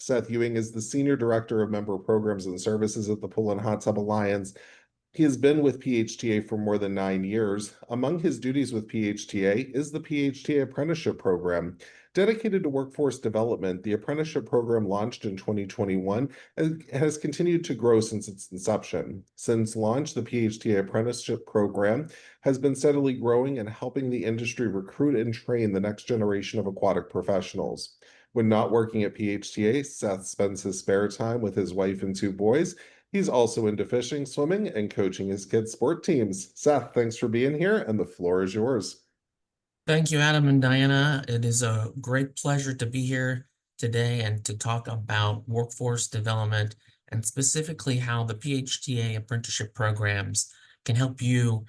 Seth Ewing is the Senior Director of Member Programs and Services at the Pool and Hot Tub Alliance. He has been with PHTA for more than 9 years. Among his duties with PHTA is the PHTA Apprenticeship Program. Dedicated to workforce development, the apprenticeship program launched in 2021 and has continued to grow since its inception. Since launch, the PHTA Apprenticeship Program has been steadily growing and helping the industry recruit and train the next generation of aquatic professionals. When not working at PHTA, Seth spends his spare time with his wife and two boys. He's also into fishing, swimming, and coaching his kids' sport teams. Seth, thanks for being here, and the floor is yours. Thank you, Adam and Diana. It is a great pleasure to be here today and to talk about workforce development and specifically how the PHTA apprenticeship programs can help you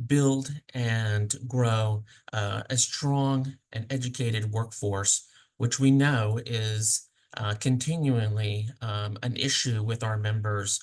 build and grow a strong and educated workforce, which we know is continually an issue with our members.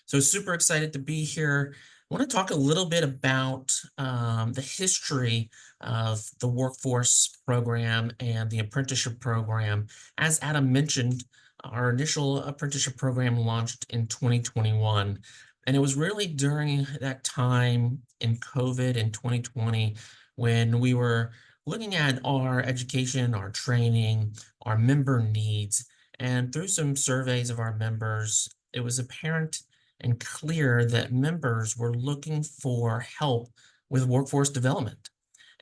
So super excited to be here. I want to talk a little bit about the history of the workforce program and the apprenticeship program. As Adam mentioned, our initial apprenticeship program launched in 2021. And it was really during that time in COVID in 2020 when we were looking at our education, our training, our member needs, and through some surveys of our members, it was apparent and clear that members were looking for help with workforce development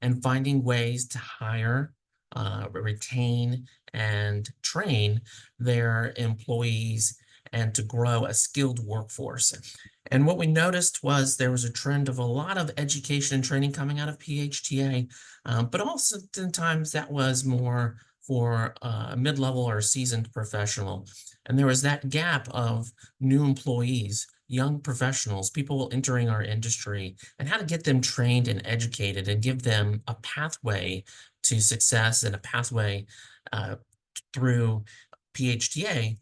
and finding ways to hire, retain, and train their employees and to grow a skilled workforce. And what we noticed was there was a trend of a lot of education and training coming out of PHTA, but also sometimes that was more for a mid-level or a seasoned professional. And there was that gap of new employees, young professionals, people entering our industry, and how to get them trained and educated and give them a pathway to success and a pathway through PHTA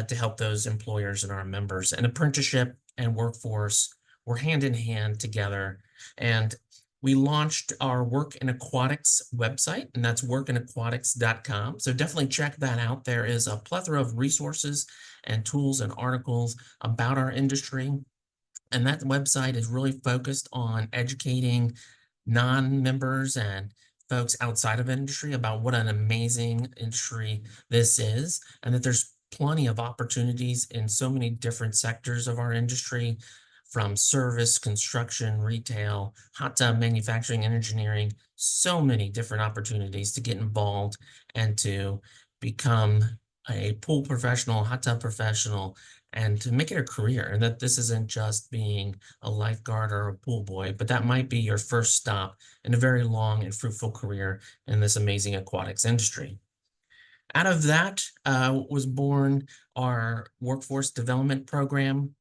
to help those employers and our members. And apprenticeship and workforce were hand in hand together. And we launched our Work in Aquatics website, and that's workinaquatics.com. So definitely check that out. There is a plethora of resources and tools and articles about our industry. And that website is really focused on educating non-members and folks outside of industry about what an amazing industry this is, and that there's plenty of opportunities in so many different sectors of our industry, from service, construction, retail, hot tub manufacturing and engineering, so many different opportunities to get involved and to become a pool professional, hot tub professional, and to make it a career. And that this isn't just being a lifeguard or a pool boy, but that might be your first stop in a very long and fruitful career in this amazing aquatics industry. Out of that was born our workforce development program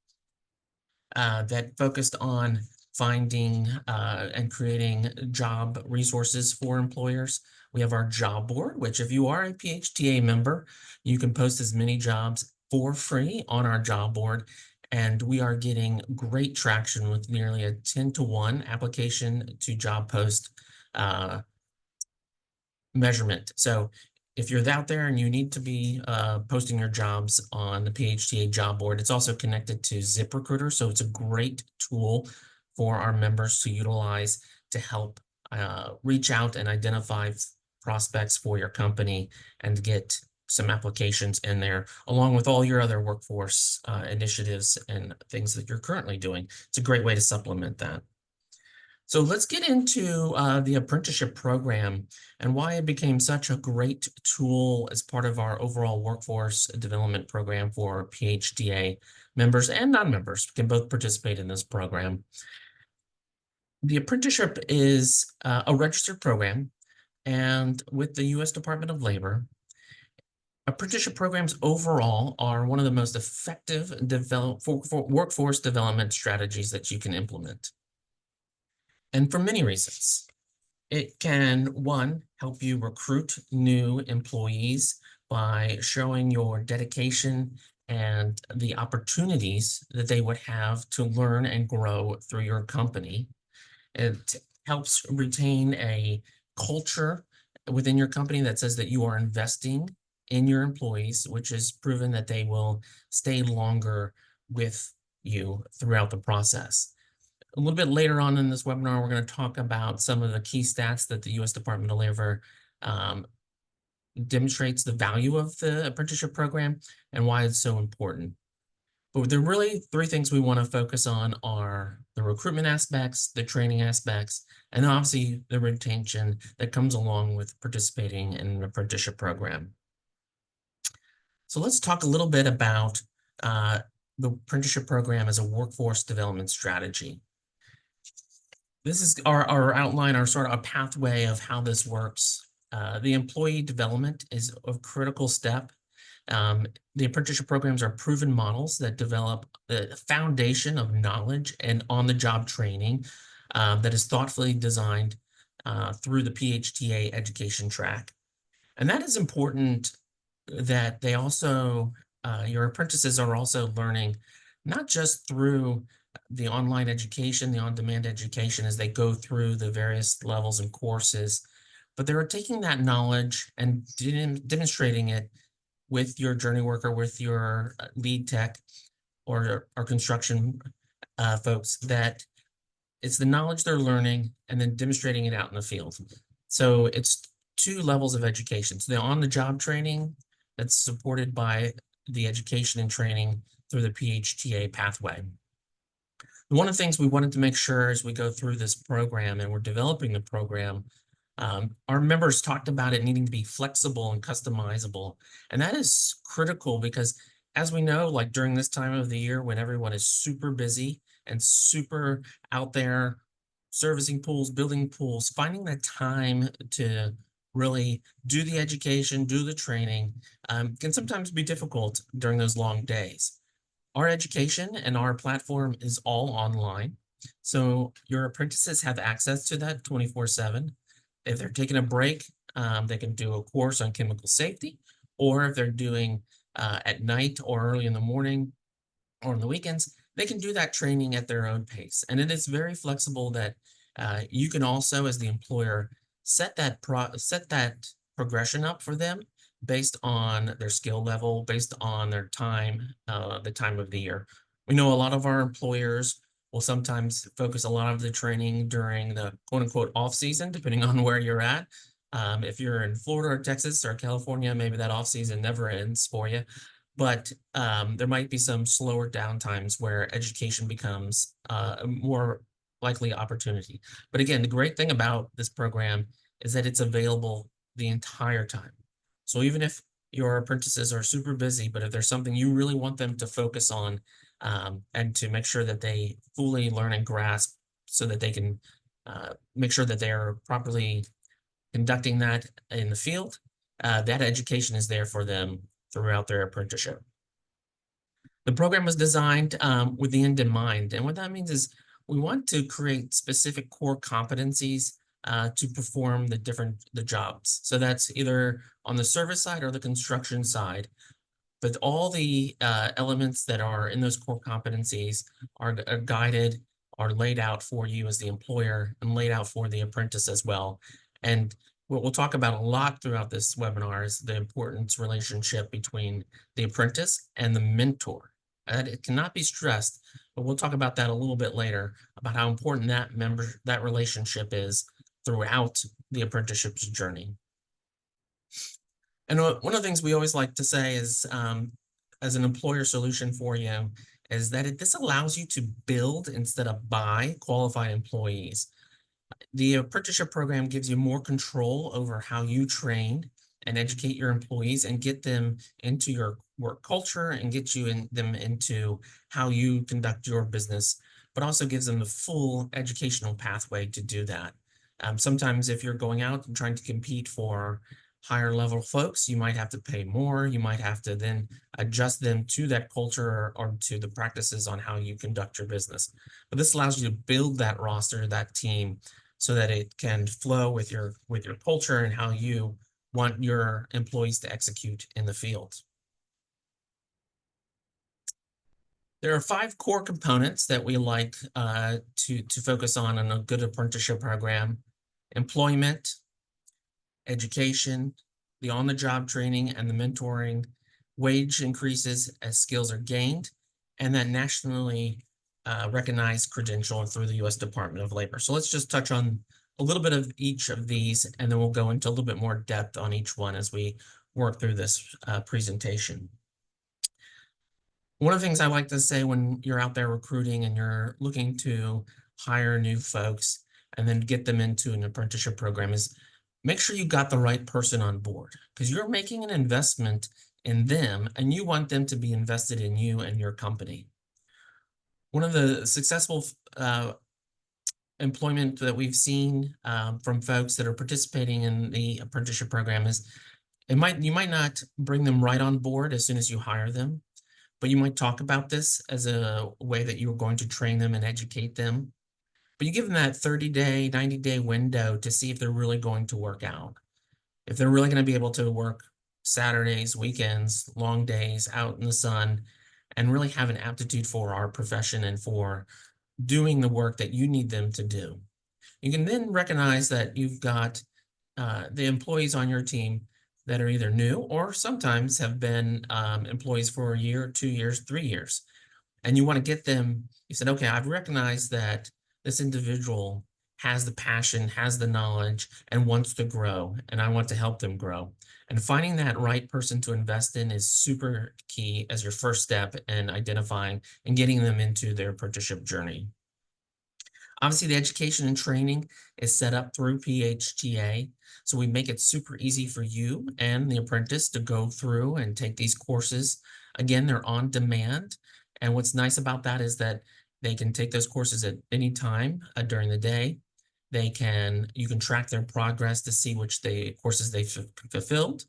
that focused on finding and creating job resources for employers. We have our job board, which if you are a PHTA member, you can post as many jobs for free on our job board. And we are getting great traction with nearly a 10-to-1 application to job post measurement. So if you're out there and you need to be posting your jobs on the PHTA job board, it's also connected to ZipRecruiter. So it's a great tool for our members to utilize to help reach out and identify prospects for your company and get some applications in there, along with all your other workforce initiatives and things that you're currently doing. It's a great way to supplement that. So let's get into the apprenticeship program and why it became such a great tool as part of our overall workforce development program for PHTA members and non-members can both participate in this program. The apprenticeship is a registered program, and with the U.S. Department of Labor, apprenticeship programs overall are one of the most effective for workforce development strategies that you can implement. And for many reasons. It can, one, help you recruit new employees by showing your dedication and the opportunities that they would have to learn and grow through your company. It helps retain a culture within your company that says that you are investing in your employees, which has proven that they will stay longer with you throughout the process. A little bit later on in this webinar, we're going to talk about some of the key stats that the U.S. Department of Labor demonstrates the value of the apprenticeship program and why it's so important. But there are really three things we want to focus on are the recruitment aspects, the training aspects, and obviously the retention that comes along with participating in an apprenticeship program. So let's talk a little bit about the apprenticeship program as a workforce development strategy. This is our outline, our sort of a pathway of how this works. The employee development is a critical step. The apprenticeship programs are proven models that develop the foundation of knowledge and on-the-job training that is thoughtfully designed through the PHTA education track. And that is important that they also, your apprentices are also learning not just through the online education, the on-demand education as they go through the various levels and courses, but they're taking that knowledge and demonstrating it with your journey worker, with your lead tech or construction folks, that it's the knowledge they're learning and then demonstrating it out in the field. So it's two levels of education. So the on-the-job training that's supported by the education and training through the PHTA pathway. One of the things we wanted to make sure as we go through this program and we're developing the program, our members talked about it needing to be flexible and customizable. And that is critical because as we know, like during this time of the year when everyone is super busy and super out there servicing pools, building pools, finding that time to really do the education, do the training, can sometimes be difficult during those long days. Our education and our platform is all online. So your apprentices have access to that 24/7. If they're taking a break, they can do a course on chemical safety, or if they're doing at night or early in the morning or on the weekends, they can do that training at their own pace. And it is very flexible that you can also, as the employer, set that progression up for them based on their skill level, based on their time, the time of the year. We know a lot of our employers will sometimes focus a lot of the training during the quote unquote off season, depending on where you're at. If you're in Florida or Texas or California, maybe that off season never ends for you. But there might be some slower downtimes where education becomes a more likely opportunity. But again, the great thing about this program is that it's available the entire time. So even if your apprentices are super busy, but if there's something you really want them to focus on and to make sure that they fully learn and grasp so that they can make sure that they are properly conducting that in the field, that education is there for them throughout their apprenticeship. The program was designed with the end in mind. And what that means is we want to create specific core competencies to perform the jobs. So that's either on the service side or the construction side. But all the elements that are in those core competencies are guided, are laid out for you as the employer and laid out for the apprentice as well. And what we'll talk about a lot throughout this webinar is the importance relationship between the apprentice and the mentor. And it cannot be stressed, but we'll talk about that a little bit later, about how important that relationship is throughout the apprenticeship's journey. And one of the things we always like to say is, as an employer solution for you, is that this allows you to build instead of buy qualified employees. The apprenticeship program gives you more control over how you train and educate your employees and get them into your work culture and get them into how you conduct your business, but also gives them the full educational pathway to do that. Sometimes if you're going out and trying to compete for higher level folks, you might have to pay more. You might have to then adjust them to that culture or to the practices on how you conduct your business. But this allows you to build that roster, that team, so that it can flow with your culture and how you want your employees to execute in the field. There are 5 core components that we like to focus on in a good apprenticeship program: employment, education, the on-the-job training and the mentoring, wage increases as skills are gained, and that nationally recognized credential through the U.S. Department of Labor. So let's just touch on a little bit of each of these, and then we'll go into a little bit more depth on each one as we work through this presentation. One of the things I like to say when you're out there recruiting and you're looking to hire new folks and then get them into an apprenticeship program is make sure you got the right person on board, because you're making an investment in them and you want them to be invested in you and your company. One of the successful employment that we've seen from folks that are participating in the apprenticeship program is you might not bring them right on board as soon as you hire them, but you might talk about this as a way that you're going to train them and educate them. But you give them that 30-day, 90-day window to see if they're really going to work out. If they're really going to be able to work Saturdays, weekends, long days out in the sun, and really have an aptitude for our profession and for doing the work that you need them to do. You can then recognize that you've got the employees on your team that are either new or sometimes have been employees for a year, 2 years, 3 years. And you want to get them, you said, okay, I've recognized that this individual has the passion, has the knowledge, and wants to grow, and I want to help them grow. And finding that right person to invest in is super key as your first step in identifying and getting them into their apprenticeship journey. Obviously, the education and training is set up through PHTA, so we make it super easy for you and the apprentice to go through and take these courses. Again, they're on demand, and what's nice about that is that they can take those courses at any time during the day. You can track their progress to see which courses they fulfilled.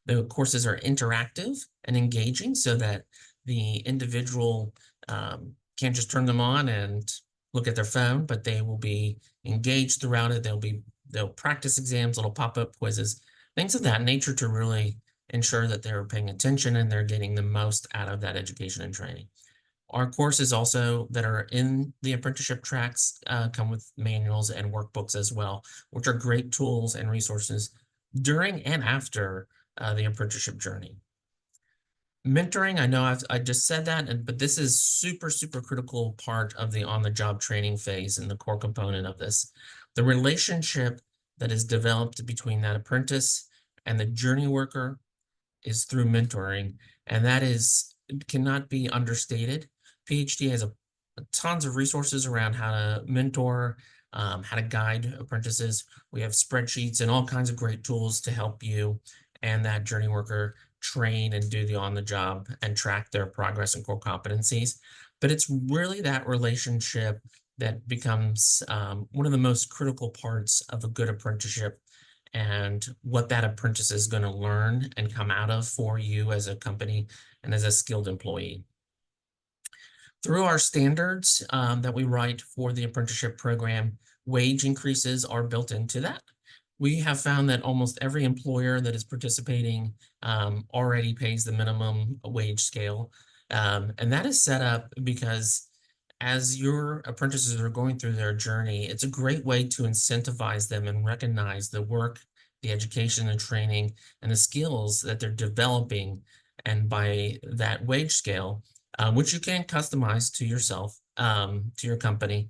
The courses are interactive and engaging so that the individual can't just turn them on and look at their phone, but they will be engaged throughout it. They'll practice exams, little pop-up quizzes, things of that nature to really ensure that they're paying attention and they're getting the most out of that education and training. Our courses also that are in the apprenticeship tracks come with manuals and workbooks as well, which are great tools and resources during and after the apprenticeship journey. Mentoring, I know I just said that, but this is super, super critical part of the on-the-job training phase and the core component of this. The relationship that is developed between that apprentice and the journey worker is through mentoring, and that cannot be understated. PHTA has tons of resources around how to mentor, how to guide apprentices. We have spreadsheets and all kinds of great tools to help you and that journey worker train and do the on-the-job and track their progress and core competencies. But it's really that relationship that becomes one of the most critical parts of a good apprenticeship and what that apprentice is going to learn and come out of for you as a company and as a skilled employee. Through our standards that we write for the apprenticeship program, wage increases are built into that. We have found that almost every employer that is participating already pays the minimum wage scale. And that is set up because as your apprentices are going through their journey, it's a great way to incentivize them and recognize the work, the education and training, and the skills that they're developing. And by that wage scale, which you can customize to yourself, to your company,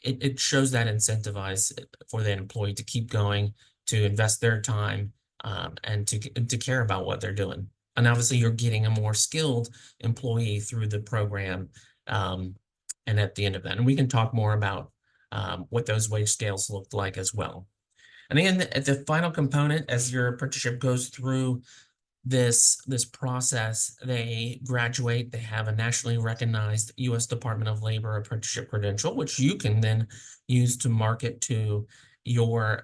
it shows that incentivize for the employee to keep going, to invest their time, and to care about what they're doing. And obviously, you're getting a more skilled employee through the program. And at the end of that, and we can talk more about what those wage scales look like as well. And then at the final component, as your apprenticeship goes through this process, they graduate, they have a nationally recognized U.S. Department of Labor apprenticeship credential, which you can then use to market to your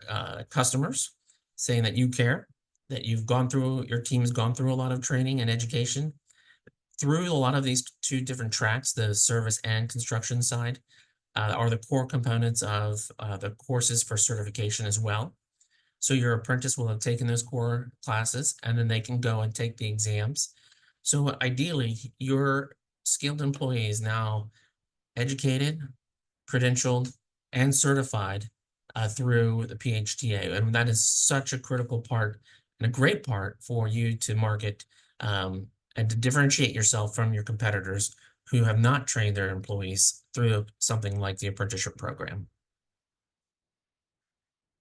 customers, saying that you care, that your team's gone through a lot of training and education through a lot of these two different tracks, the service and construction side, are the core components of the courses for certification as well. So your apprentice will have taken those core classes and then they can go and take the exams. So ideally, your skilled employee is now educated, credentialed, and certified through the PHTA. And that is such a critical part and a great part for you to market and to differentiate yourself from your competitors who have not trained their employees through something like the apprenticeship program.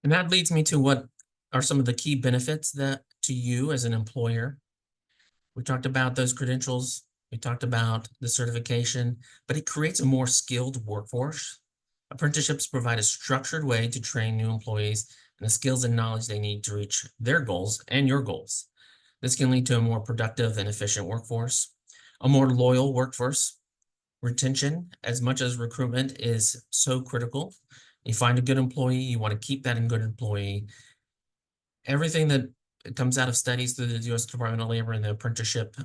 And that leads me to what are some of the key benefits that to you as an employer. We talked about those credentials, we talked about the certification, but it creates a more skilled workforce. Apprenticeships provide a structured way to train new employees and the skills and knowledge they need to reach their goals and your goals. This can lead to a more productive and efficient workforce, a more loyal workforce. Retention, as much as recruitment is so critical. You find a good employee, you want to keep that in good employee. Everything that comes out of studies through the U.S. Department of Labor and the apprenticeship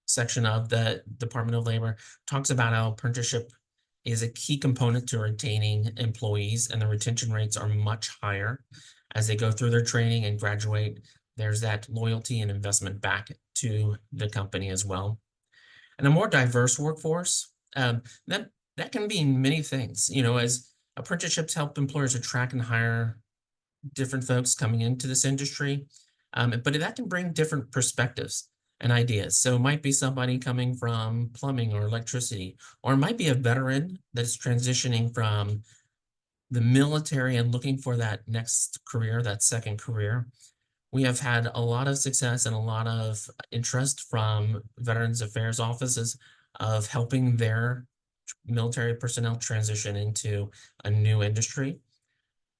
section of the Department of Labor talks about how apprenticeship is a key component to retaining employees, and the retention rates are much higher as they go through their training and graduate. There's that loyalty and investment back to the company as well. And a more diverse workforce, that can mean many things. As apprenticeships help employers attract and hire different folks coming into this industry, but that can bring different perspectives and ideas. So it might be somebody coming from plumbing or electricity, or it might be a veteran that's transitioning from the military and looking for that next career, that second career. We have had a lot of success and a lot of interest from Veterans Affairs offices of helping their military personnel transition into a new industry.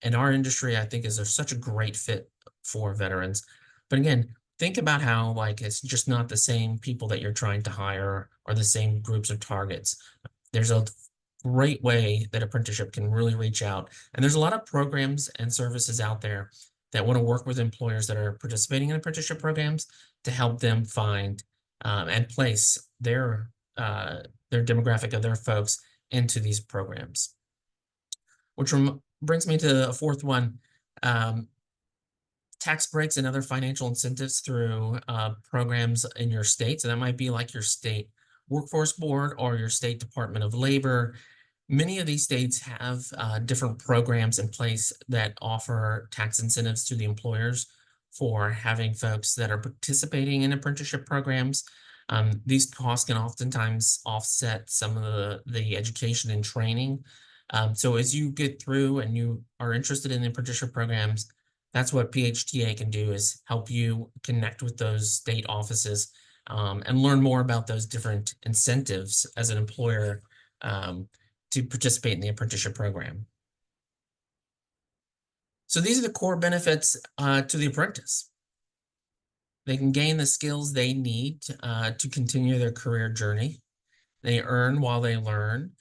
And our industry, I think, is such a great fit for veterans. But again, think about how it's just not the same people that you're trying to hire or the same groups of targets. There's a great way that apprenticeship can really reach out. And there's a lot of programs and services out there that want to work with employers that are participating in apprenticeship programs to help them find and place their demographic of their folks into these programs. Which brings me to a fourth one, tax breaks and other financial incentives through programs in your state. So that might be like your state workforce board or your state Department of Labor. Many of these states have different programs in place that offer tax incentives to the employers for having folks that are participating in apprenticeship programs. These costs can oftentimes offset some of the education and training. So as you get through and you are interested in the apprenticeship programs, that's what PHTA can do, is help you connect with those state offices and learn more about those different incentives as an employer to participate in the apprenticeship program. So these are the core benefits to the apprentice. They can gain the skills they need to continue their career journey. They earn while they learn,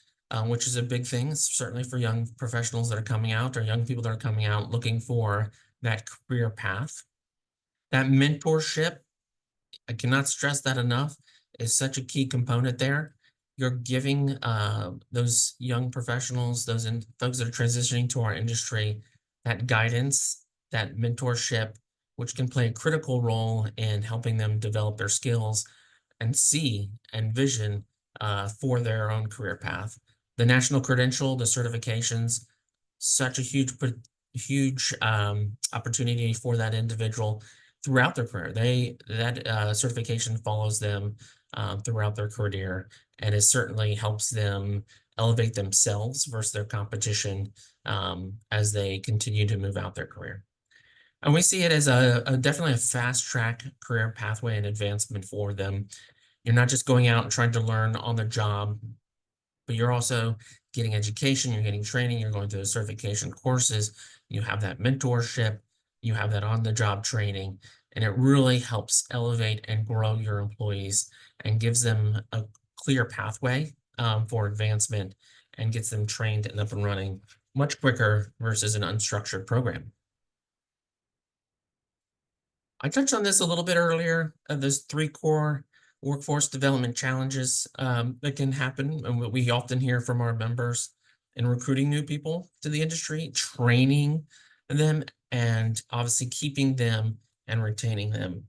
which is a big thing, certainly for young professionals that are coming out or young people that are coming out looking for that career path. That mentorship, I cannot stress that enough, is such a key component there. You're giving those young professionals, those folks that are transitioning to our industry, that guidance, that mentorship, which can play a critical role in helping them develop their skills and see and vision for their own career path. The national credential, the certifications, such a huge opportunity for that individual throughout their career. That certification follows them throughout their career, and it certainly helps them elevate themselves versus their competition as they continue to move out their career. And we see it as definitely a fast track career pathway and advancement for them. You're not just going out and trying to learn on the job, but you're also getting education, you're getting training, you're going through the certification courses, you have that mentorship, you have that on-the-job training, and it really helps elevate and grow your employees and gives them a clear pathway for advancement and gets them trained and up and running much quicker versus an unstructured program. I touched on this a little bit earlier. There's 3 core workforce development challenges that can happen, and what we often hear from our members in recruiting new people to the industry, training them, and obviously keeping them and retaining them.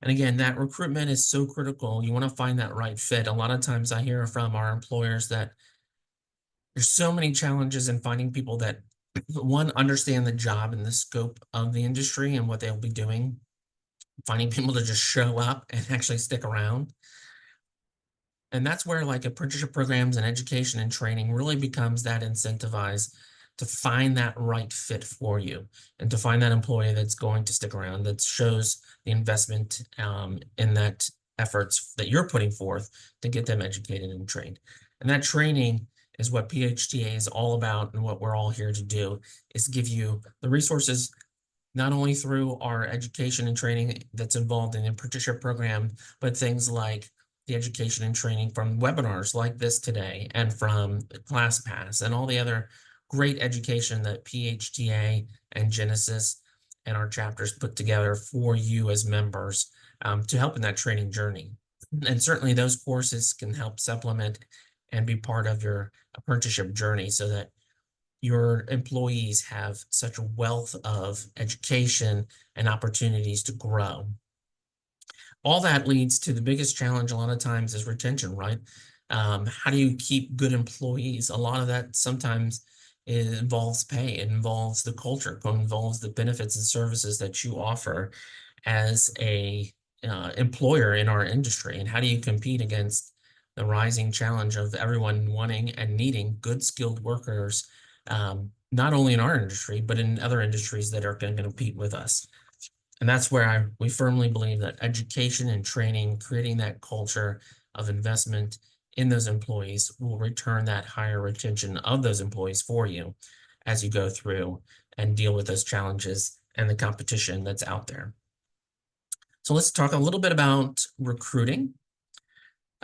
And again, that recruitment is so critical. You want to find that right fit. A lot of times I hear from our employers that there's so many challenges in finding people that One, understand the job and the scope of the industry and what they'll be doing, finding people to just show up and actually stick around. And that's where like apprenticeship programs and education and training really becomes that incentivize to find that right fit for you and to find that employee that's going to stick around, that shows the investment in that efforts that you're putting forth to get them educated and trained. And that training is what PHTA is all about, and what we're all here to do is give you the resources not only through our education and training that's involved in the apprenticeship program, but things like the education and training from webinars like this today, and from ClassPass and all the other great education that PHTA and Genesis and our chapters put together for you as members to help in that training journey. And certainly those courses can help supplement and be part of your apprenticeship journey, so that your employees have such a wealth of education and opportunities to grow. All that leads to the biggest challenge a lot of times is retention, right? How do you keep good employees? A lot of that sometimes involves pay, it involves the culture, it involves the benefits and services that you offer as a employer in our industry. And how do you compete against the rising challenge of everyone wanting and needing good skilled workers, not only in our industry, but in other industries that are going to compete with us? And that's where we firmly believe that education and training, creating that culture of investment in those employees, will return that higher retention of those employees for you as you go through and deal with those challenges and the competition that's out there. So let's talk a little bit about recruiting.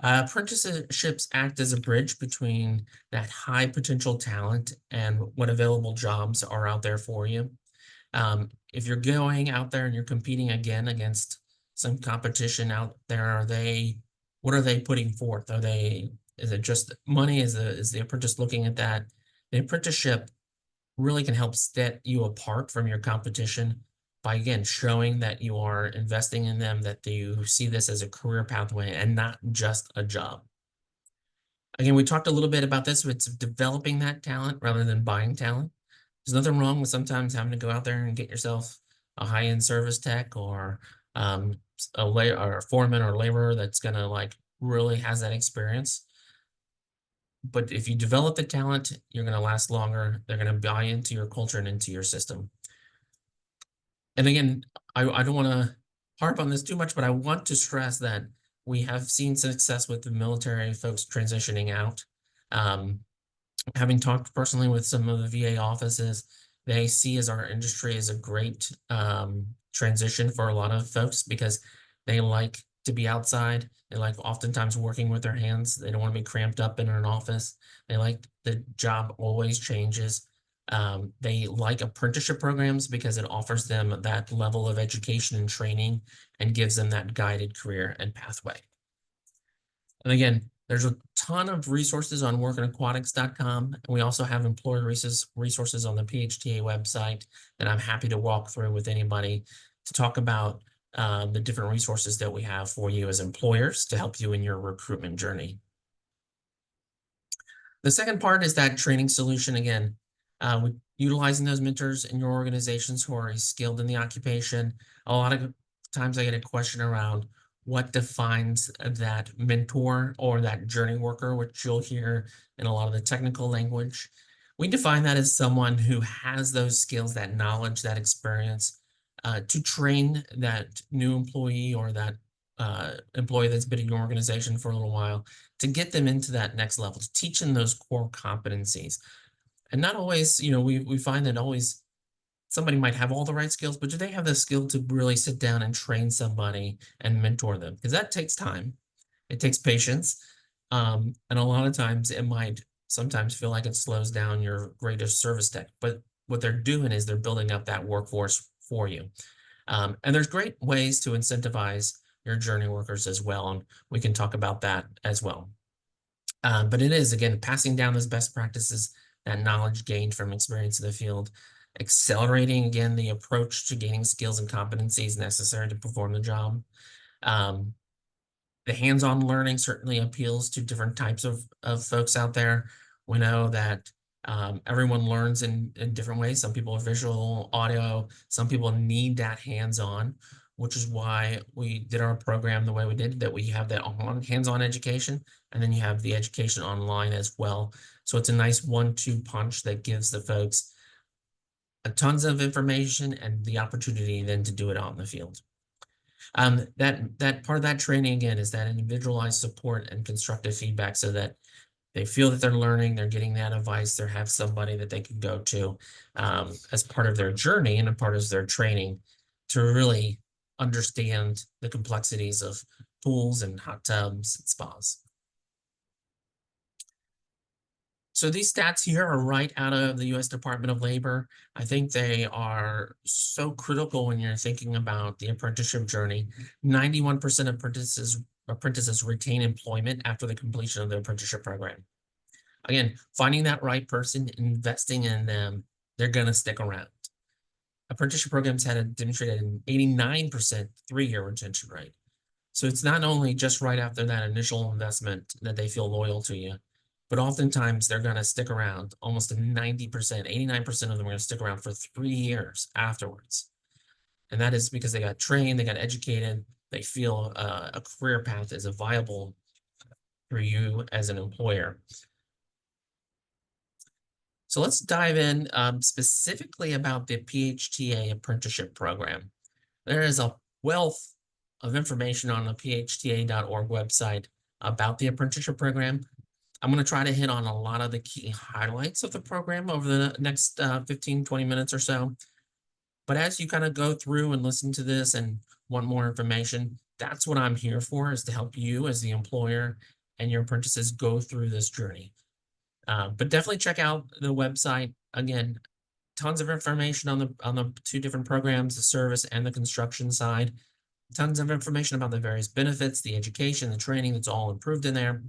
Apprenticeships act as a bridge between that high potential talent and what available jobs are out there for you. If you're going out there and you're competing again against some competition out there, what are they putting forth? Is it just money? Is the apprentice looking at that? The apprenticeship really can help set you apart from your competition by, again, showing that you are investing in them, that you see this as a career pathway and not just a job. Again, we talked a little bit about this. It's developing that talent rather than buying talent. There's nothing wrong with sometimes having to go out there and get yourself a high-end service tech, or a foreman or laborer that's gonna like really has that experience. But if you develop the talent, you're gonna last longer. They're gonna buy into your culture and into your system. And again, I don't want to harp on this too much, but I want to stress that we have seen success with the military folks transitioning out. Um, Having talked personally with some of the VA offices, they see as our industry as a great transition for a lot of folks, because they like to be outside. They like oftentimes working with their hands. They don't want to be cramped up in an office. They like the job always changes. They like apprenticeship programs because it offers them that level of education and training and gives them that guided career and pathway. And again, there's a ton of resources on workinaquatics.com. We also have employer resources on the PHTA website that I'm happy to walk through with anybody to talk about the different resources that we have for you as employers to help you in your recruitment journey. The second part is that training solution. Again, utilizing those mentors in your organizations who are skilled in the occupation. A lot of times I get a question around what defines that mentor or that journey worker, which you'll hear in a lot of the technical language. We define that as someone who has those skills, that knowledge, that experience to train that new employee, or that employee that's been in your organization for a little while, to get them into that next level, to teach them those core competencies. And not always, we find that always somebody might have all the right skills, but do they have the skill to really sit down and train somebody and mentor them? Because that takes time. It takes patience. And a lot of times it might sometimes feel like it slows down your greatest service tech. But what they're doing is they're building up that workforce for you. And there's great ways to incentivize your journey workers as well. And we can talk about that as well. But it is, again, passing down those best practices, that knowledge gained from experience in the field, accelerating, again, the approach to gaining skills and competencies necessary to perform the job. The hands-on learning certainly appeals to different types of folks out there. We know that Everyone learns in different ways. Some people are visual, audio, some people need that hands-on, which is why we did our program the way we did, that we have that hands-on education, and then you have the education online as well. So it's a nice 1-2 punch that gives the folks tons of information and the opportunity then to do it out in the field. That part of that training again is that individualized support and constructive feedback so that they feel that they're learning, they're getting that advice, they have somebody that they can go to as part of their journey and a part of their training to really understand the complexities of pools and hot tubs and spas. So these stats here are right out of the U.S. Department of Labor. I think they are so critical when you're thinking about the apprenticeship journey. 91% of apprentices retain employment after the completion of the apprenticeship program. Again, finding that right person, investing in them, they're going to stick around. Apprenticeship programs had demonstrated an 89% 3-year retention rate. So it's not only just right after that initial investment that they feel loyal to you, but oftentimes they're going to stick around. Almost 90%, 89% of them are going to stick around for 3 years afterwards. And that is because they got trained, they got educated, they feel a career path is a viable for you as an employer. So let's dive in specifically about the PHTA Apprenticeship Program. There is a wealth of information on the phta.org website about the apprenticeship program. I'm going to try to hit on a lot of the key highlights of the program over the next 15, 20 minutes or so. But as you kind of go through and listen to this and want more information, that's what I'm here for, is to help you as the employer and your apprentices go through this journey. But definitely check out the website. Again, tons of information on the 2 different programs, the service and the construction side. Tons of information about the various benefits, the education, the training, that's all improved in there.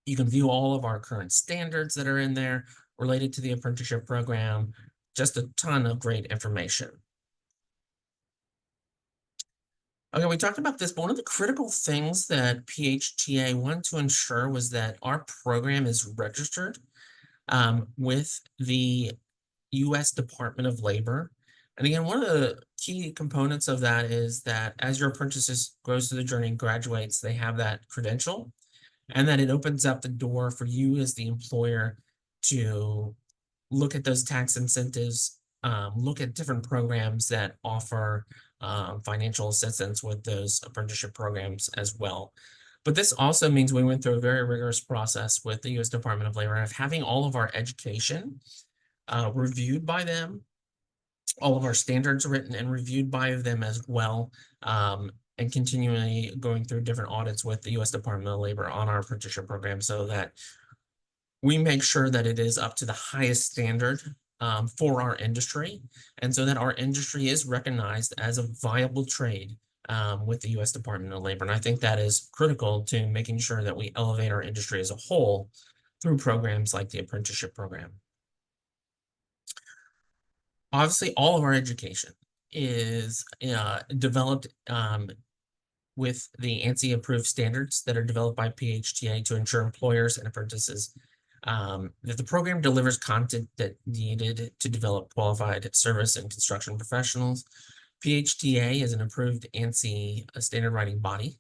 You can view all of our current standards that are in there related to the apprenticeship program. Just a ton of great information. Okay, we talked about this, but one of the critical things that PHTA wanted to ensure was that our program is registered with the U.S. Department of Labor. And again, one of the key components of that is that as your apprentice goes through the journey and graduates, they have that credential, and that it opens up the door for you as the employer to look at those tax incentives, look at different programs that offer financial assistance with those apprenticeship programs as well. But this also means we went through a very rigorous process with the U.S. Department of Labor of having all of our education reviewed by them, all of our standards written and reviewed by them as well, and continually going through different audits with the U.S. Department of Labor on our apprenticeship program so that we make sure that it is up to the highest standard for our industry, and so that our industry is recognized as a viable trade with the U.S. Department of Labor. And I think that is critical to making sure that we elevate our industry as a whole through programs like the apprenticeship program. Obviously, all of our education is developed with the ANSI approved standards that are developed by PHTA to ensure employers and apprentices that the program delivers content that needed to develop qualified service and construction professionals. PHTA is an approved ANSI standard writing body.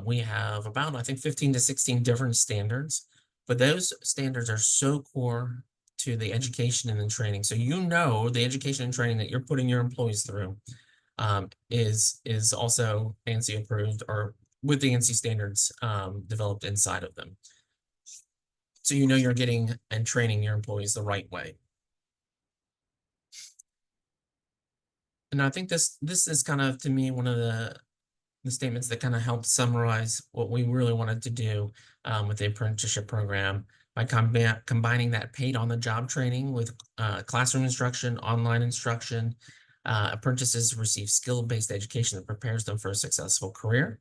We have about, I think, 15 to 16 different standards, but those standards are so core to the education and the training. So the education and training that you're putting your employees through is also ANSI approved or with the ANSI standards developed inside of them. So you're getting and training your employees the right way. And I think this is kind of, to me, one of the statements that kind of helps summarize what we really wanted to do with the apprenticeship program by combining that paid on-the-job training with classroom instruction, online instruction. Apprentices receive skill-based education that prepares them for a successful career.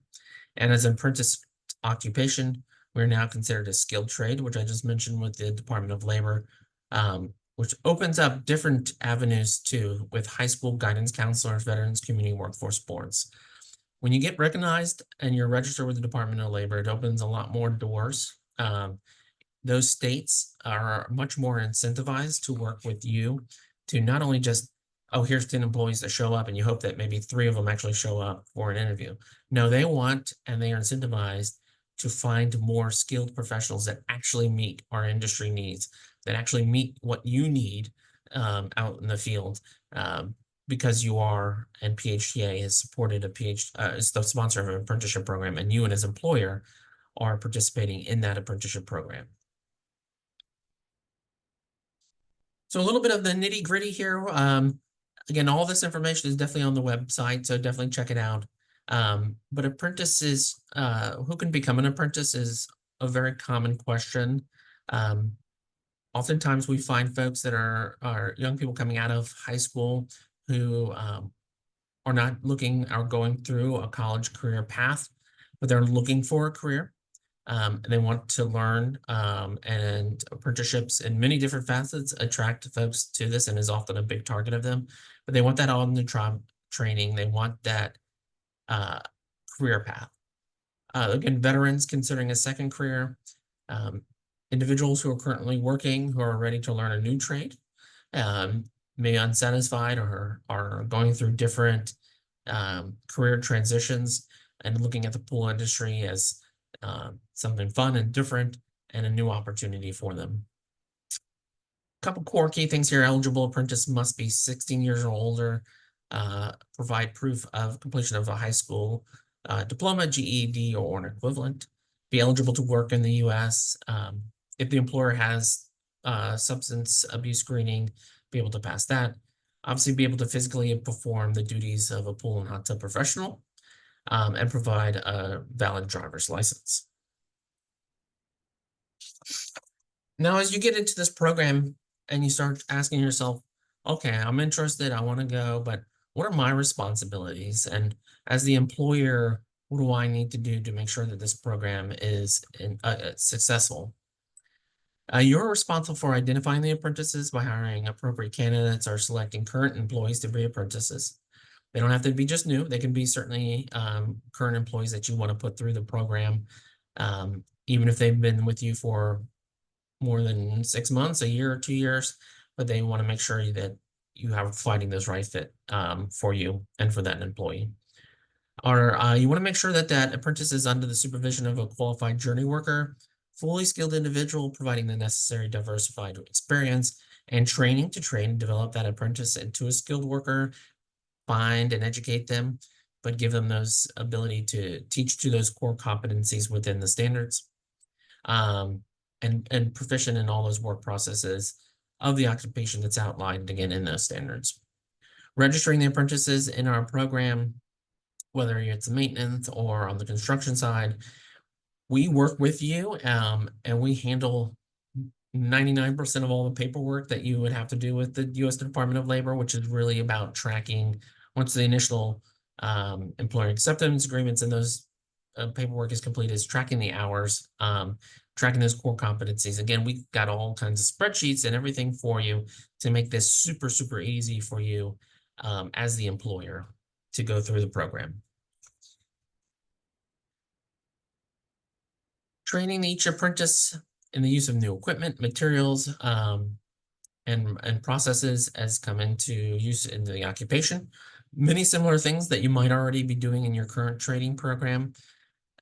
And as an apprentice occupation, we're now considered a skilled trade, which I just mentioned with the Department of Labor, which opens up different avenues too with high school guidance counselors, veterans, community workforce boards. When you get recognized and you're registered with the Department of Labor, it opens a lot more doors those states are much more incentivized to work with you to not only just, oh, here's 10 employees that show up and you hope that maybe 3 of them actually show up for an interview. No, they want and they are incentivized to find more skilled professionals that actually meet our industry needs, that actually meet what you need out in the field. Because you are, and PHTA has supported is the sponsor of an apprenticeship program, and you and his employer are participating in that apprenticeship program. So a little bit of the nitty gritty here. Again, all this information is definitely on the website, so definitely check it out. But apprentices, who can become an apprentice is a very common question. Oftentimes we find folks that are young people coming out of high school who are not looking or going through a college career path, but they're looking for a career. They want to learn, and apprenticeships in many different facets attract folks to this and is often a big target of them. But they want that on-the-job training. They want that career path. Again, veterans considering a second career, individuals who are currently working, who are ready to learn a new trade, maybe unsatisfied or are going through different career transitions and looking at the pool industry as something fun and different and a new opportunity for them. A couple core key things here. Eligible apprentice must be 16 years or older, provide proof of completion of a high school diploma, GED, or an equivalent, be eligible to work in the U.S. If the employer has substance abuse screening, be able to pass that. Obviously, be able to physically perform the duties of a pool and hot tub professional, and provide a valid driver's license. Now, as you get into this program and you start asking yourself, okay, I'm interested, I want to go, but what are my responsibilities? And as the employer, what do I need to do to make sure that this program is successful? You're responsible for identifying the apprentices by hiring appropriate candidates or selecting current employees to be apprentices. They don't have to be just new. They can be certainly current employees that you want to put through the program, even if they've been with you for more than 6 months, a year or 2 years, but they want to make sure that you are finding those right fit for you and for that employee. Or you want to make sure that that apprentice is under the supervision of a qualified journey worker, fully skilled individual, providing the necessary diversified experience and training to train and develop that apprentice into a skilled worker, find and educate them, but give them those ability to teach to those core competencies within the standards, and proficient in all those work processes of the occupation that's outlined again in those standards. Registering the apprentices in our program, whether it's maintenance or on the construction side, we work with you, and we handle 99% of all the paperwork that you would have to do with the U.S. Department of Labor, which is really about tracking once the initial employer acceptance agreements and those paperwork is complete, is tracking the hours, tracking those core competencies. Again, we've got all kinds of spreadsheets and everything for you to make this super, super easy for you as the employer to go through the program. Training each apprentice in the use of new equipment, materials, and processes as come into use in the occupation. Many similar things that you might already be doing in your current training program.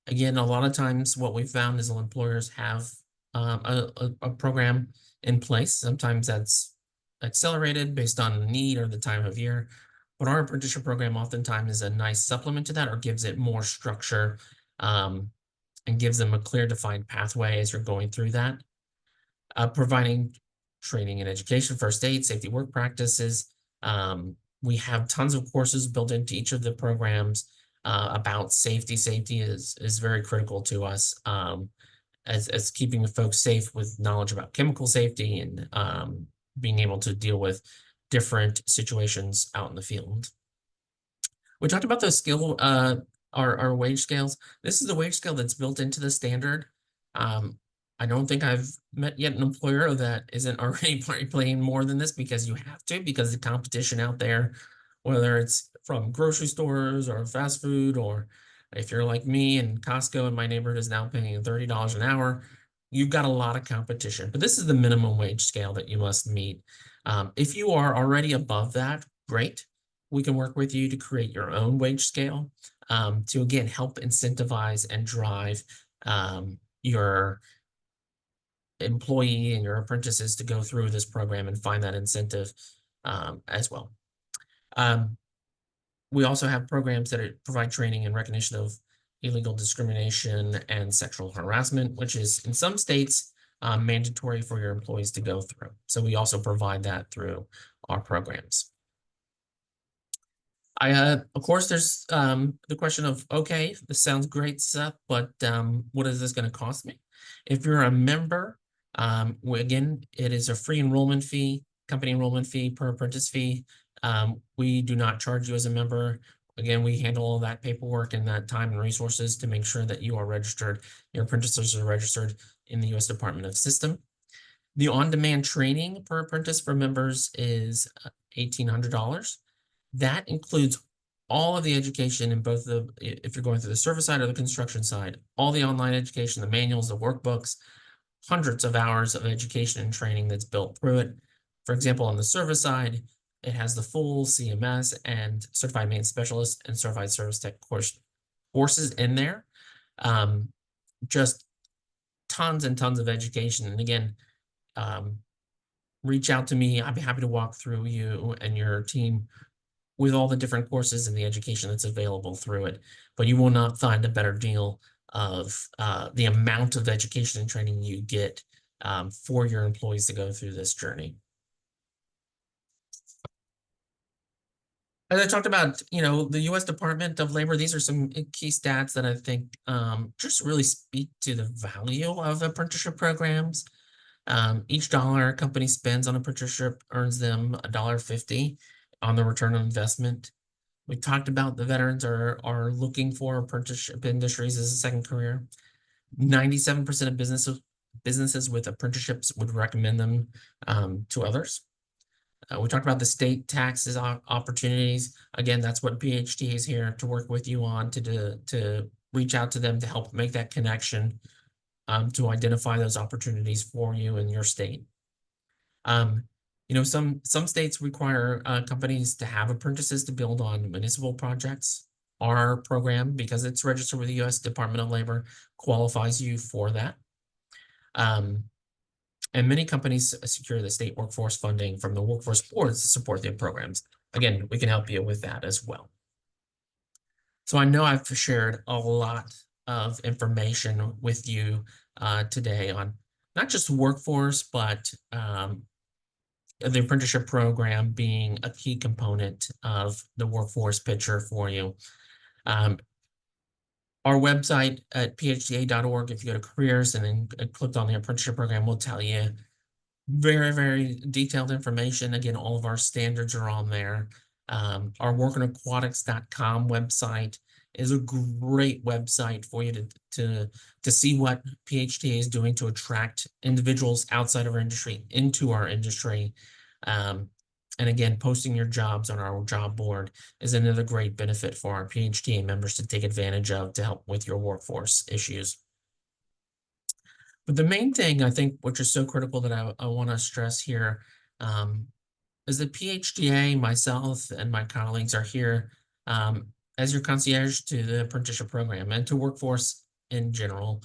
Again, a lot of times what we found is employers have a program in place. Sometimes that's accelerated based on the need or the time of year. But our apprenticeship program oftentimes is a nice supplement to that, or gives it more structure, and gives them a clear defined pathway as you're going through that. Providing training and education, first aid, safety work practices. We have tons of courses built into each of the programs about safety. Safety is very critical to us, as keeping the folks safe with knowledge about chemical safety and being able to deal with different situations out in the field. We talked about those our wage scales. This is the wage scale that's built into the standard. I don't think I've met yet an employer that isn't already paying more than this, because you have to, because the competition out there, whether it's from grocery stores or fast food, or if you're like me and Costco in my neighborhood is now paying $30 an hour, you've got a lot of competition, but this is the minimum wage scale that you must meet. If you are already above that, great. We can work with you to create your own wage scale to, again, help incentivize and drive your employee and your apprentices to go through this program and find that incentive as well. We also have programs that provide training and recognition of illegal discrimination and sexual harassment, which is in some states mandatory for your employees to go through. So we also provide that through our programs. Of course, there's the question of, okay, this sounds great, Seth, but what is this going to cost me? If you're a member, again, it is a free enrollment fee, company enrollment fee per apprentice fee. We do not charge you as a member. Again, we handle all that paperwork and that time and resources to make sure that you are registered, your apprentices are registered in the U.S. Department of System. The on-demand training per apprentice for members is $1,800. That includes all of the education in both if you're going through the service side or the construction side, all the online education, the manuals, the workbooks, hundreds of hours of education and training that's built through it. For example, on the service side, it has the full CMS and certified maintenance specialist and certified service tech courses in there. Just tons and tons of education. And again, reach out to me. I'd be happy to walk through you and your team with all the different courses and the education that's available through it. But you will not find a better deal of the amount of education and training you get for your employees to go through this journey. As I talked about, the U.S. Department of Labor, these are some key stats that I think just really speak to the value of apprenticeship programs. Each dollar a company spends on apprenticeship earns them $1.50 on the return on investment. We talked about the veterans are looking for apprenticeship industries as a second career. 97% of businesses with apprenticeships would recommend them to others. We talked about the state taxes opportunities. Again, that's what PHTA is here to work with you on, to reach out to them to help make that connection, to identify those opportunities for you in your state. Some states require companies to have apprentices to build on municipal projects. Our program, because it's registered with the U.S. Department of Labor, qualifies you for that. And many companies secure the state workforce funding from the workforce boards to support their programs. Again, we can help you with that as well. So I know I've shared a lot of information with you today on not just workforce, but the apprenticeship program being a key component of the workforce picture for you. Our website at phta.org, if you go to careers and then click on the apprenticeship program, will tell you very, very detailed information. Again, all of our standards are on there. Our workinaquatics.com website is a great website for you to see what PHTA is doing to attract individuals outside of our industry into our industry. And again, posting your jobs on our job board is another great benefit for our PHTA members to take advantage of to help with your workforce issues. But the main thing, I think, which is so critical that I want to stress here, is that PHTA, myself, and my colleagues are here as your concierge to the apprenticeship program and to workforce in general.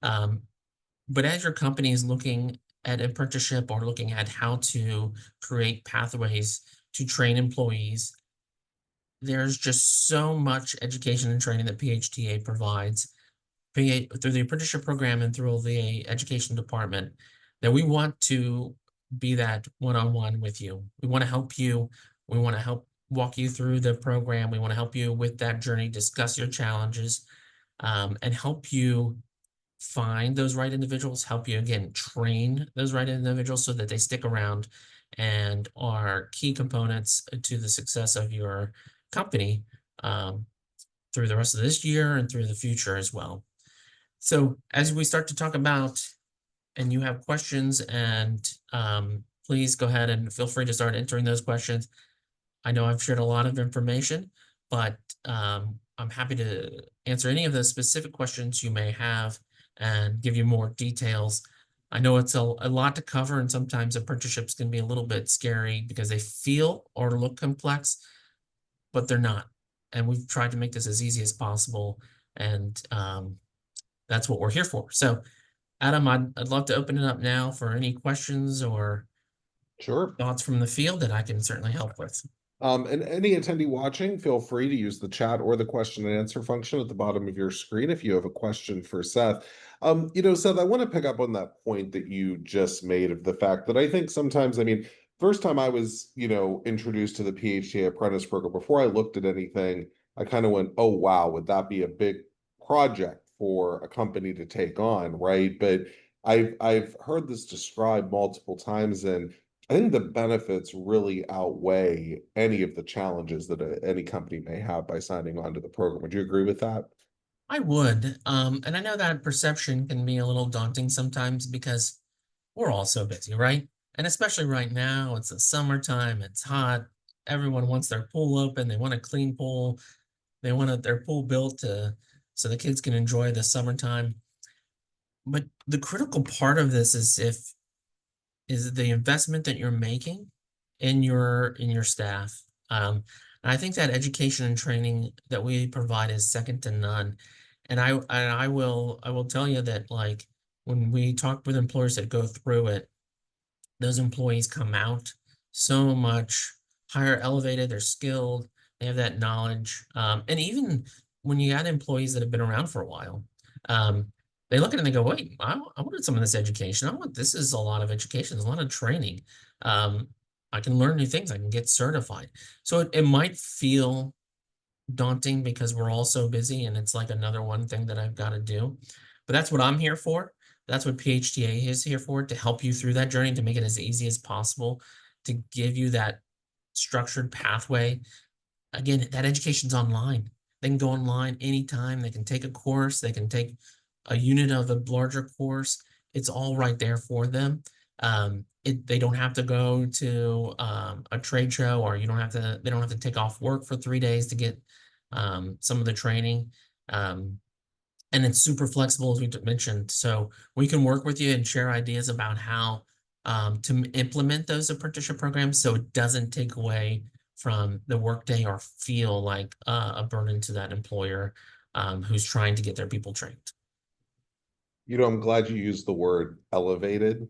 But as your company is looking at apprenticeship or looking at how to create pathways to train employees, there's just so much education and training that PHTA provides through the apprenticeship program and through the education department, that we want to be that one-on-one with you. We want to help you. We want to help walk you through the program. We want to help you with that journey, discuss your challenges, and help you find those right individuals, help you, again, train those right individuals so that they stick around and are key components to the success of your company through the rest of this year and through the future as well. So as we start to talk about, and you have questions, and please go ahead and feel free to start entering those questions. I know I've shared a lot of information, but I'm happy to answer any of the specific questions you may have and give you more details. I know it's a lot to cover, and sometimes apprenticeships can be a little bit scary because they feel or look complex, but they're not. And we've tried to make this as easy as possible, and that's what we're here for. So, Adam, I'd love to open it up now for any questions or Sure. thoughts from the field that I can certainly help with. And any attendee watching, feel free to use the chat or the question and answer function at the bottom of your screen if you have a question for Seth. Seth, I want to pick up on that point that you just made of the fact that I think sometimes, I mean, first time I was, introduced to the PHTA apprentice program, before I looked at anything, I kind of went, oh, wow, would that be a big project for a company to take on, right? But I've heard this described multiple times, and I think the benefits really outweigh any of the challenges that any company may have by signing on to the program. Would you agree with that? I would, and I know that perception can be a little daunting sometimes because we're all so busy, right? And especially right now, it's the summertime, it's hot. Everyone wants their pool open. They want a clean pool. They want their pool built so the kids can enjoy the summertime. But the critical part of this is the investment that you're making in your staff. And I think that education and training that we provide is second to none. And I will tell you that, like, when we talk with employers that go through it, those employees come out so much higher elevated, they're skilled, they have that knowledge. And even when you got employees that have been around for a while, um, they look at it and they go, wait, I wanted some of this education. This is a lot of education, there's a lot of training. Um, I can learn new things, I can get certified. So it might feel daunting because we're all so busy and it's like another one thing that I've got to do. But that's what I'm here for. That's what PHTA is here for, to help you through that journey, to make it as easy as possible, to give you that structured pathway. Again, that education's online. They can go online anytime. They can take a course. They can take a unit of a larger course. It's all right there for them. They don't have to go to a trade show, or they don't have to take off work for 3 days to get some of the training. And it's super flexible, as we mentioned. So we can work with you and share ideas about how to implement those apprenticeship programs so it doesn't take away from the workday or feel like a burden to that employer who's trying to get their people trained. I'm glad you used the word elevated,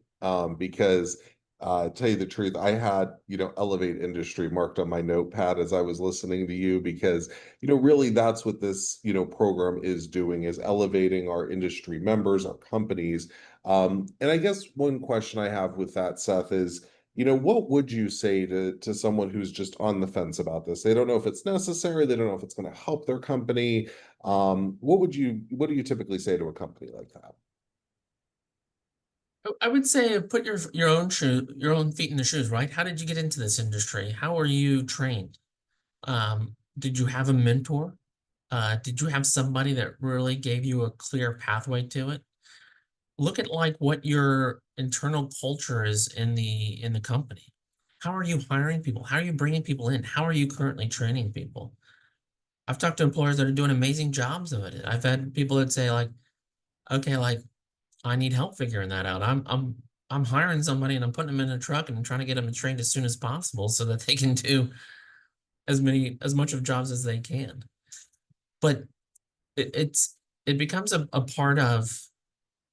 because tell you the truth, I had, elevate industry marked on my notepad as I was listening to you, because, really that's what this, program is doing, is elevating our industry members, our companies. And I guess one question I have with that, Seth, is, what would you say to someone who's just on the fence about this? They don't know if it's necessary, they don't know if it's going to help their company. What do you typically say to a company like that? I would say put your own feet in the shoes, right? How did you get into this industry? How are you trained? Did you have a mentor? Did you have somebody that really gave you a clear pathway to it? Look at, like, what your internal culture is in the company. How are you hiring people? How are you bringing people in? How are you currently training people? I've talked to employers that are doing amazing jobs of it. I've had people that say, like, okay, like, I need help figuring that out. I'm hiring somebody and I'm putting them in a truck and I'm trying to get them trained as soon as possible so that they can do as much of jobs as they can. But it becomes a part of,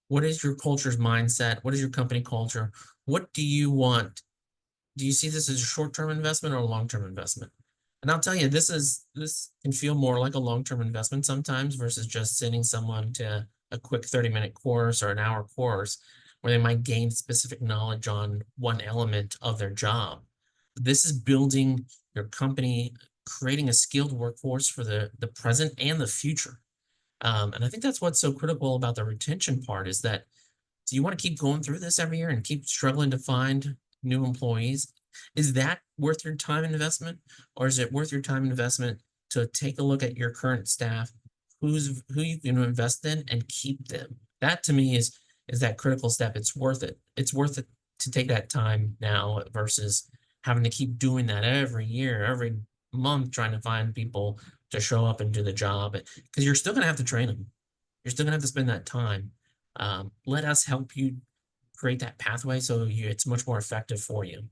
what is your culture's mindset? What is your company culture? What do you want? Do you see this as a short-term investment or a long-term investment? And I'll tell you, this can feel more like a long-term investment sometimes versus just sending someone to a quick 30-minute course or an hour course where they might gain specific knowledge on one element of their job. This is building your company, creating a skilled workforce for the present and the future. And I think that's what's so critical about the retention part, is that, do you want to keep going through this every year and keep struggling to find new employees? Is that worth your time investment, or is it worth your time investment to take a look at your current staff, who you can invest in and keep them? That to me is that critical step. It's worth it. It's worth it to take that time now versus having to keep doing that every year, every month, trying to find people to show up and do the job, because you're still going to have to train them. You're still going to have to spend that time. Let us help you create that pathway so it's much more effective for you.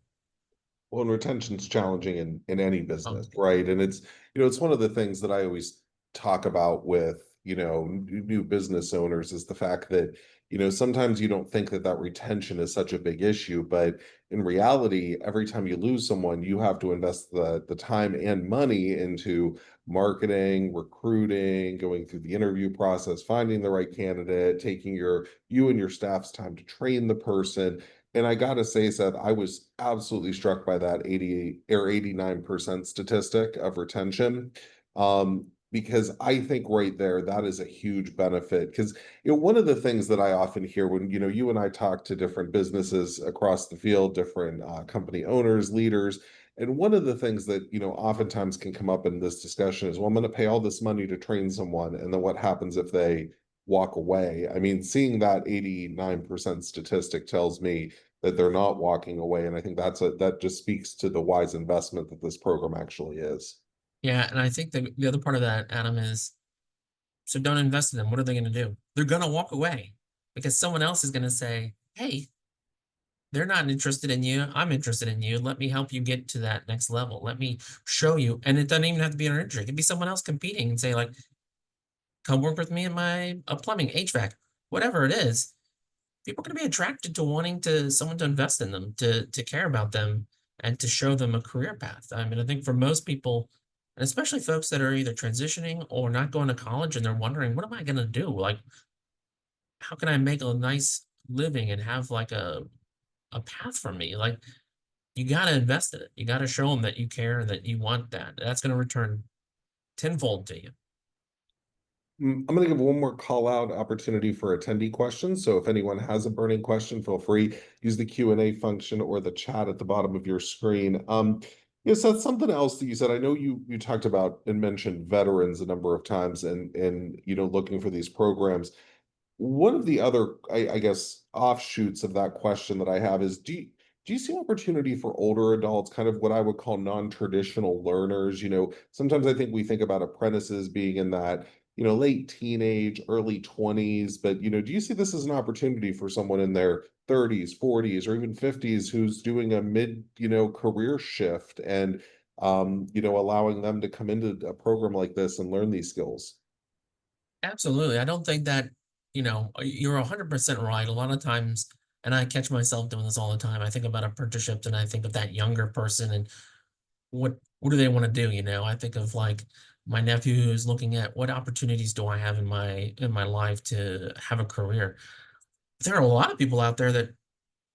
Well, and retention's challenging in any Um, business, right? And it's, it's one of the things that I always talk about with, new business owners is the fact that, sometimes you don't think that retention is such a big issue, but in reality, every time you lose someone, you have to invest the time and money into marketing, recruiting, going through the interview process, finding the right candidate, taking you and your staff's time to train the person. And I gotta say, Seth, I was absolutely struck by that 88 or 89% statistic of retention. Because I think right there, that is a huge benefit. Because one of the things that I often hear when you and I talk to different businesses across the field, different company owners, leaders, and one of the things that oftentimes can come up in this discussion is, well, I'm going to pay all this money to train someone, and then what happens if they walk away? I mean, seeing that 89% statistic tells me that they're not walking away. And I think that just speaks to the wise investment that this program actually is. yeah, and I think the other part of that, Adam, is so don't invest in them. What are they going to do? They're going to walk away because someone else is going to say, "Hey, they're not interested in you. I'm interested in you. Let me help you get to that next level. Let me show you." And it doesn't even have to be an industry. It could be someone else competing and say, like, come work with me in my plumbing, HVAC, whatever it is. People are going to be attracted to wanting to someone to invest in them, to care about them, and to show them a career path. I mean, I think for most people, and especially folks that are either transitioning or not going to college and they're wondering, what am I going to do? Like, how can I make a nice living and have like a path for me? Like, you got to invest in it. You got to show them that you care and that you want that. That's going to return tenfold to you. I'm going to give one more call out opportunity for attendee questions. So if anyone has a burning question, feel free, use the Q&A function or the chat at the bottom of your screen. Yes, that's something else that you said. I know you talked about and mentioned veterans a number of times and looking for these programs. One of the other, I guess, offshoots of that question that I have is, do you see opportunity for older adults, kind of what I would call non-traditional learners? Sometimes I think we think about apprentices being in that, late teenage, early 20s, but do you see this as an opportunity for someone in their 30s, 40s, or even 50s who's doing a mid, career shift and allowing them to come into a program like this and learn these skills? Absolutely. I don't think that, you're 100% right. A lot of times, and I catch myself doing this all the time. I think about apprenticeships and I think of that younger person and what do they want to do? I think of like my nephew who's looking at what opportunities do I have in my life to have a career. There are a lot of people out there that,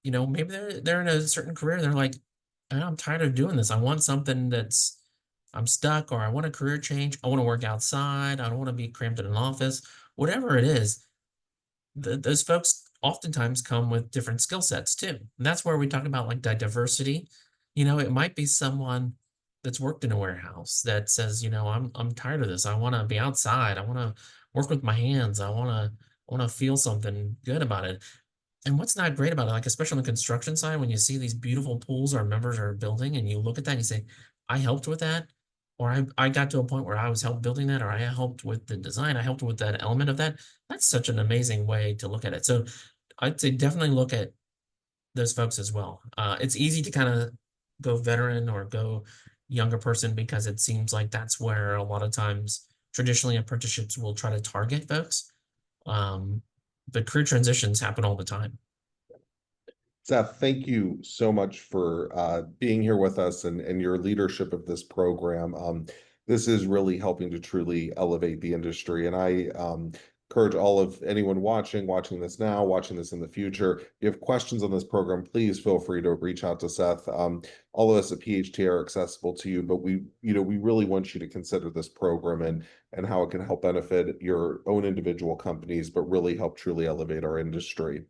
maybe they're in a certain career. They're like, I'm tired of doing this. I want something that's I'm stuck or I want a career change. I want to work outside. I don't want to be cramped in an office. Whatever it is, those folks oftentimes come with different skill sets too. And that's where we talk about like diversity. It might be someone that's worked in a warehouse that says, I'm tired of this. I want to be outside. I want to work with my hands. I want to feel something good about it. And what's not great about it, like especially on the construction side, when you see these beautiful pools our members are building and you look at that and you say, I helped with that, or I got to a point where I was helped building that, or I helped with the design, I helped with that element of that. That's such an amazing way to look at it. So I'd say definitely look at those folks as well. It's easy to kind of go veteran or go younger person because it seems like that's where a lot of times traditionally apprenticeships will try to target folks. Um, but career transitions happen all the time. Seth, thank you so much for being here with us and your leadership of this program. This is really helping to truly elevate the industry. And I encourage all of anyone watching this now, watching this in the future. If you have questions on this program, please feel free to reach out to Seth. All of us at PHTA are accessible to you, but we really want you to consider this program and how it can help benefit your own individual companies, but really help truly elevate our industry.